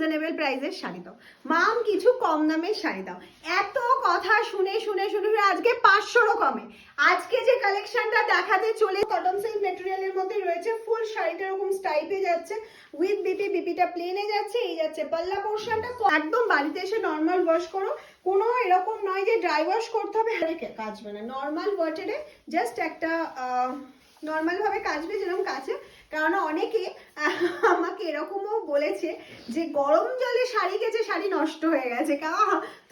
Reasonable প্রাইসের শাড়ি দাও, মাম কিছু কম দামের শাড়ি দাও। এত কথা শুনে শুনে শুনে আজকে 500 কমে আজকে যে কালেকশনটা দেখাতে চলে, কটন সিল্ক মেটেরিয়ালের মধ্যে রয়েছে। ফুল শাড়িটা এরকম স্টাইপে যাচ্ছে উইথ বিপি, বিপিটা প্লেনে যাচ্ছে, এই যাচ্ছে পাল্লা পোর্শনটা। একদম বাড়িতে এসে নর্মাল ওয়াশ করো, কোনো এরকম নয় যে ড্রাই ওয়াশ করতে হবে, কাচবে না, নর্মাল ওয়াটারে জাস্ট একটা নর্মাল ভাবে কাচবে যেরকম কাচে। কারণ অনেকে আমাকে এরকমও বলেছে যে গরম জলে শাড়ি কেচে শাড়ি নষ্ট হয়ে গেছে।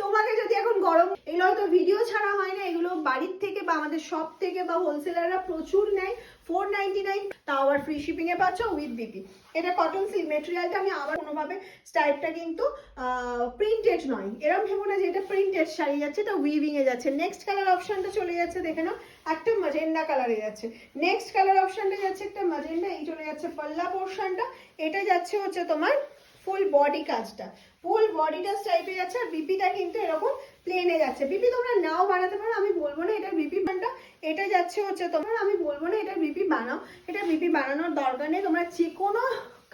তোমাকে যদি এখন গরম, এগুলো হয়তো ভিডিও ছাড়া হয় না, এগুলো বাড়ির থেকে বা আমাদের শপ থেকে বা হোলসেলাররা প্রচুর নেয়। 499, তাও আবার ফ্রি শিপিং এ পাচ্ছ উইথ বিপি। এটা কটন সিল্ক মেটেরিয়ালটা আমি আবার কোনোভাবে, স্টাইপটা কিন্তু প্রিন্টেড নয়, এরকম ভেবো না যে এটা প্রিন্টেড শাড়ি যাচ্ছে, এটা উইভিং এ যাচ্ছে। নেক্সট কালার অপশনটা চলে যাচ্ছে, দেখে নাও, একটা ম্যাজেন্ডা কালারে যাচ্ছে। নেক্সট কালার অপশনটা যাচ্ছে একটা ম্যাজেন্ডা, এই চলে যাচ্ছে পাল্লা পোর্শনটা। এটা যাচ্ছে হচ্ছে তোমার ফুল বডি কাজটা, ফুল বডিটা টাইপে যাচ্ছে। আর বিপিটা কিন্তু এরকম প্লেনে যাচ্ছে। বিপি তোমরা নাও বানাতে পারো, আমি বলবো না এটা বিপি বানটা, এটা যাচ্ছে হচ্ছে তোমার, আমি বলবো না এটা বিপি বানাও, এটা বিপি বানানোর দরকার নেই। তোমরা যে কোনো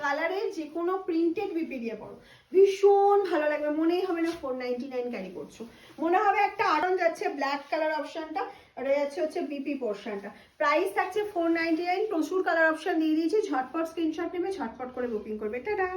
কালারে যে কোনো প্রিন্টেড বিপি দিয়ে পড়ো, ভীষণ ভালো লাগবে, মনেই হবে না 499 ক্যারি করছো, মনে হবে একটা আয়রন যাচ্ছে। ব্ল্যাক কালার অপশনটা, এটা যাচ্ছে হচ্ছে বিপি পোর্শনটা, প্রাইস থাকছে 499। প্রচুর কালার অপশন দিয়ে দিয়েছি, ঝটপট স্ক্রিনশট নেবে, ঝটপট করে বুকিং করবে। টাটা।